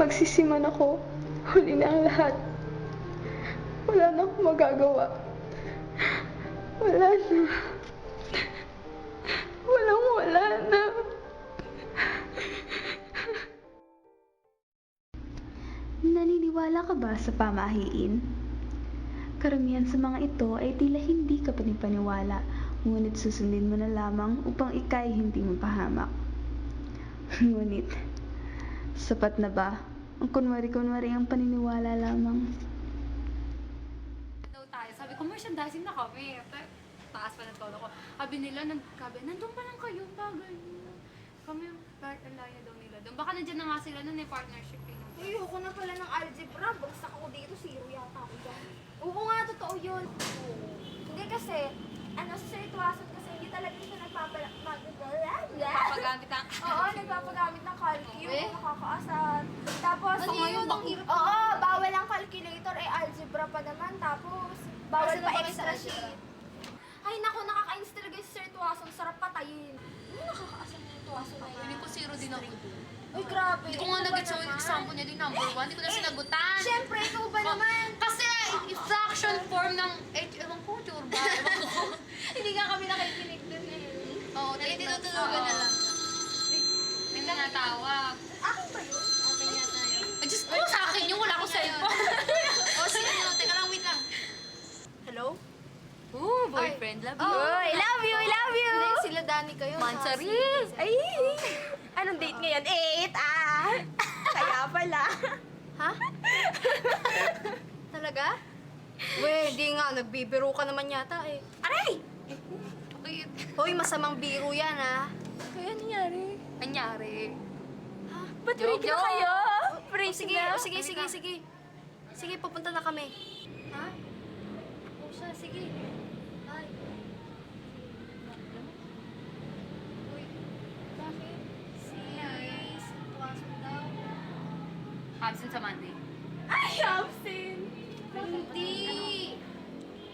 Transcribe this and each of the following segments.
Magsisiman ako. Huli na ang lahat. Wala na akong magagawa. Wala na. Wala na. Naniniwala ka ba sa pamahiin? Karamihan sa mga ito ay tila hindi ka panipaniwala, ngunit susundin mo na lamang upang ika'y hindi mapahamak. Ngunit, sapat na ba ang kunwari-kunwari ang paniniwala lamang? Tayo. Sabi ko, merchandising na kami. Taas pa ng tono ko. Sabi nila, nandun pa lang kayo, bagay. Kami, alaya daw nila doon. Baka nandiyan na nga sila nun partnership. Ayoko na pala ng algebra. Bagsak ako dito, zero yata ako dyan. Oo nga, totoo yun. Hindi kasi, sa sitwasyon kasi hindi talaga siya Papagamit ang... Oo, nagpapagamit ng calculator, Okay. nakakaasar. Tapos, Ano yun? Ang hirap. Oo, bawal ang calculator, algebra pa naman. Tapos, bawal Asa na pa ba kayo extra sa sheet. algebra? Ay, naku, nakakainis talaga yung Sir Tuwason. Sarap patayin. Ano nakakaasar na yung Tuwason na yan? Hindi ko zero din ako doon. Uy, grabe. Hindi ko nga Ikaw ba nag-gets yung naman? example niya din number 1. Hindi ko na sinagutan. Siyempre, ikaw ba naman? Kasi, fraction form ng ewan ko, ba? Ewan ko. Hindi nga kami nakikinig dun eh. Oo, tinutulugan na lang. May nanatawag. Akin ba yun? Okay yata yun. Ay, Diyos ko, sa akin yung wala ko cellphone. O, sige, no, teka lang, wait lang. Hello? Ooh, boyfriend, love you. Oy, love you, I love you! Hindi, sila Dani kayo. Mansari. Ay! Anong date ngayon? 8, Kaya pala. Ha? Talaga? Weh, di nga. Nagbibiro ka naman yata eh. Aray! Bakit? Hoy, masamang biro yan Kaya nangyari? Anyari. Ha? Ba't break na kayo? Break sige, sige. Sige, pupunta na kami. Ha? O siya, sige. Bye. Uy, bakit? Si Tuwason daw. Absent sa Monday. Ay, absent! Hindi!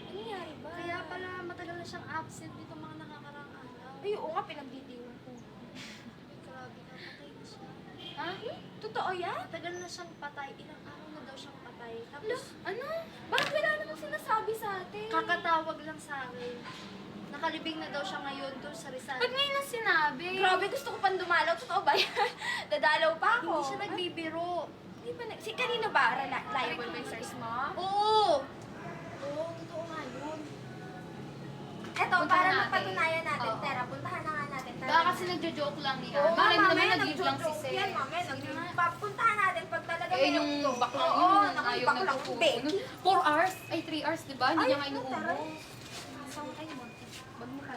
Ano nangyari ba? Kaya pala matagal na siyang absent dito mga nakakaraang araw. Ay, oo nga, pinagbitiwan ko. Ay, grabe na, patay na siya. Ha? Totoo yan? Matagal na siyang patay. Ilang araw na daw siyang patay. Tapos, Ano? bakit wala namang sinasabi sa atin? Kakatawag lang sa akin. Nakalibing na daw siya ngayon doon sa Rizal. Ba't ngayon ang sinabi? Grabe, gusto ko pang dumalaw. Totoo ba yan? Dadalaw pa ako. Hindi siya nagbibiro. Hindi pa si kanino ba? Reliable ba yung source mo? Oo! Oo, totoo nga yun. Eto, Puntahan para natin. mapatunayan natin, Oo. Tera, puntahan na nga natin. Tara. Baka kasi nagjo-joke lang niya. Oo, Bakit naman mamaya nag-give lang si nag-joke Sir? yan, mamaya nag-joke. Papuntahan natin pag talaga Eh, yung joke. baklang Oo, yun, naku, ayaw baklang nagpupuno. Becky. 4 hours? Ay, 3 hours, di ba? Hindi Ay, niya nga ano, inuubo. Tara. Saan kayo mo? Wag mo ka.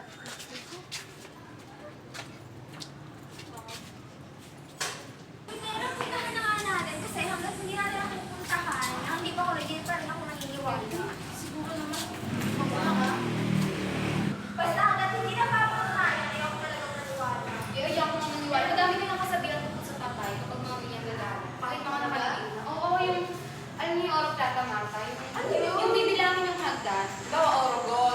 Pero puntahan na nga natin kasi hanggang hindi natin ako pupuntahan, ang hindi pa ako ready pa rin ako naniniwala. Siguro naman, magwala. Basta hanggang hindi na papuntahan, ayaw ko talagang naniwala. Ayaw ko nga naniwala. Madami ko nang kasabihan tungkol sa tatay kapag mga ganyan gagawin. Kahit mga nakalating na. Oo, yung, alam niyo yung oro plata, Marta? Ano yun? Yung bibilangin yung hagdan. Bawa oro go.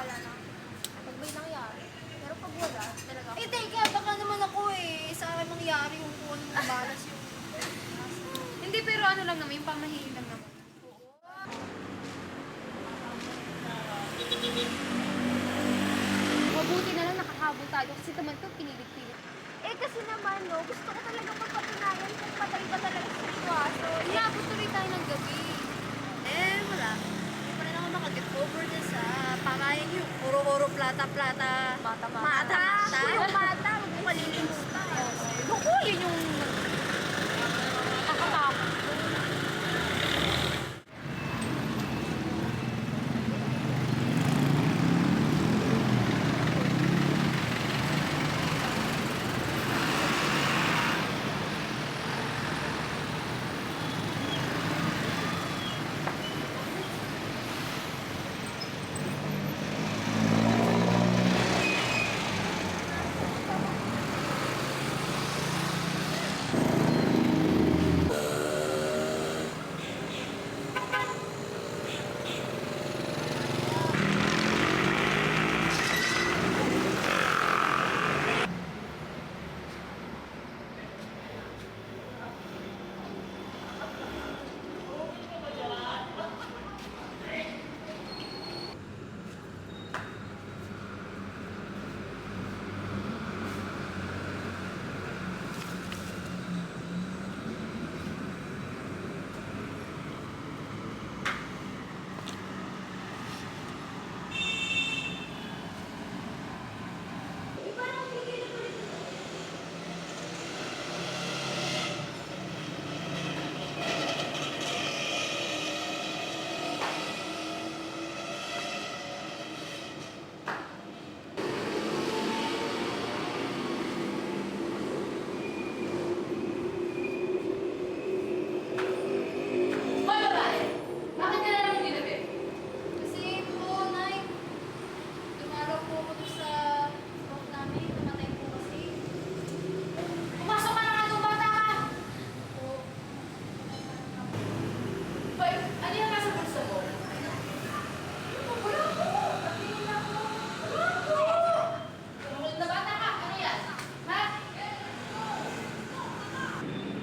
maniwala na pag may nangyari. Pero pag wala, talaga. Eh, teka, baka naman ako sa akin mangyari yung kung anong mabalas yung... Hindi, pero ano lang naman, yung pamahiin lang naman. Mabuti na lang nakahabol tayo kasi naman ito pinilit-pilit. Eh, kasi naman, no, gusto ko talaga magpatunayan kung patay ba talaga si sitwasyon. Inabot tuloy tayo ng gabi. Eh, wala. Hindi pa rin ako makaget over dyan sa pamayan yung puro-puro plata-plata. Mata. Yung mata, huwag mo malilimusta. Naku, yun yung nakakatakot.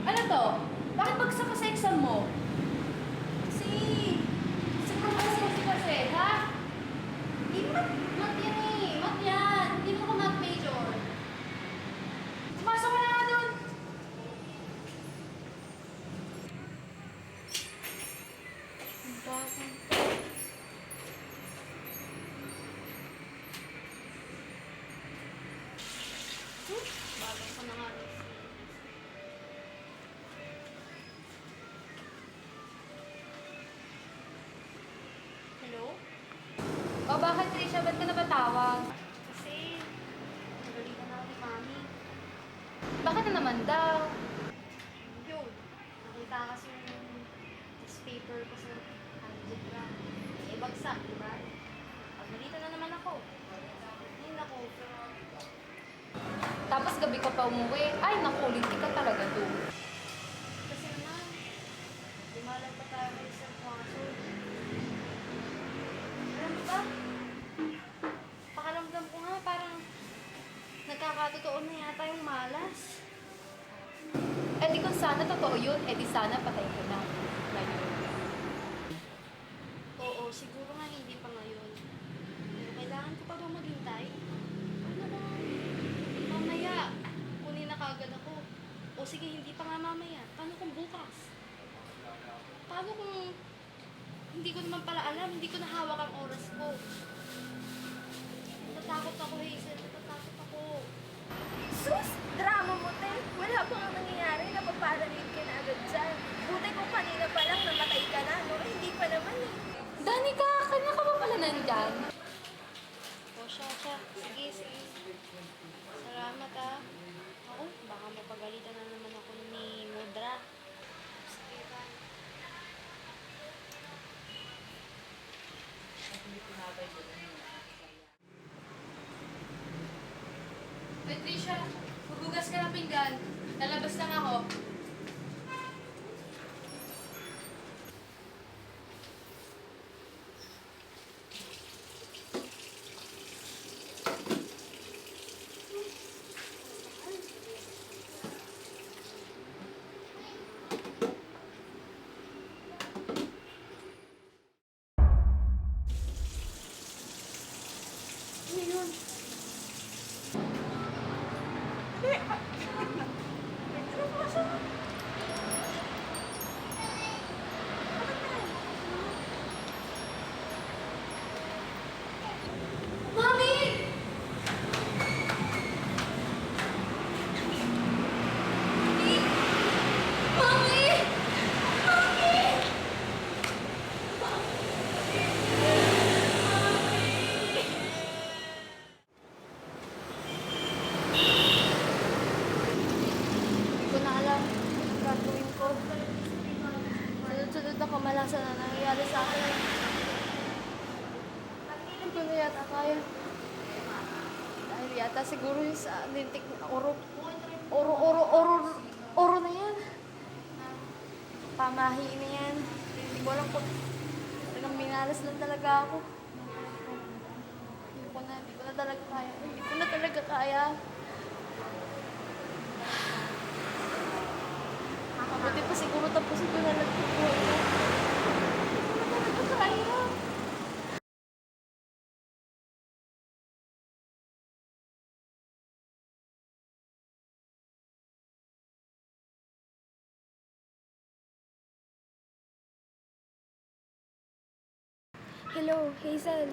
Ano to? Bakit bagsak ka sa exam mo? Kasi, Sa professor kasi, ha? di mat yan eh. Mat yan. Hindi mo ko mat major. Pumasok ka na nga doon. Ang bakit? Bago ko na nga rin. Hello? O bakit, Trisha? Ba't ka nabatawag? Kasi, nagalitan na ako ni Mami. Bakit na naman daw? Yun, nakita kasi yung test paper ko sa algebra. Eh, bagsak, di ba? Pagalitan na naman ako. Hindi ako. Tapos gabi ka pa umuwi. Ay, naku, linti ka talaga doon. Kasi naman, lumalag pa tayo sa isang kaso. Alam mo ba? Pakaramdam ko nga parang nagkakatotoo na yata yung malas. Eh di kung sana totoo yun, eh di sana patay ka na. Ngayon. Oo, siguro nga hindi pa ngayon. Pero kailangan ko pa ba maghintay? Ano ba? Mamaya, kunin na kagad ako. O sige, hindi pa nga mamaya. Paano kung bukas? Paano kung hindi ko naman pala alam, hindi ko nahawak ang oras ko? Natatakot ako, Hazel. Natatakot ako. Sus! Drama mo, te. Wala pa nga nangyayari. Napaparalate ka na agad dyan. Buti kung kanina pa lang namatay ka na, no? Eh, hindi pa naman eh. Danica, kanya ka ba pala nandyan? O, siya. Sige, sige. Salamat, ah. Ako, baka mapagalitan na naman ako ni Mudra. Sige, bye. Patricia, magugas ka ng pinggan. Lalabas lang ako. kaya. Dahil yata siguro yung sa lintik na oro na yan. Pamahiin na yan. Hindi ko alam kung talagang minalas lang talaga ako. Hindi ko na talaga kaya. Hindi ko na talaga kaya. Mabuti pa siguro tapusin ko na lang yung buhay ko. Hindi ko na talaga kaya. Hello, Hazel.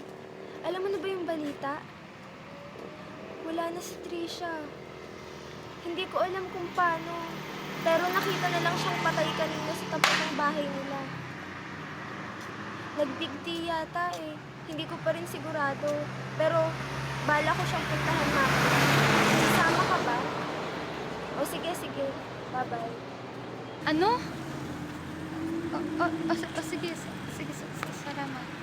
Alam mo na ba yung balita? Wala na si Trisha. Hindi ko alam kung paano. Pero nakita na lang siyang patay kanina sa tapat ng bahay nila. Nag-big tea yata eh. Hindi ko pa rin sigurado. Pero bala ko siyang puntahan mamaya. Sasama ka ba? O sige. Bye-bye. Ano? Sige, salamat.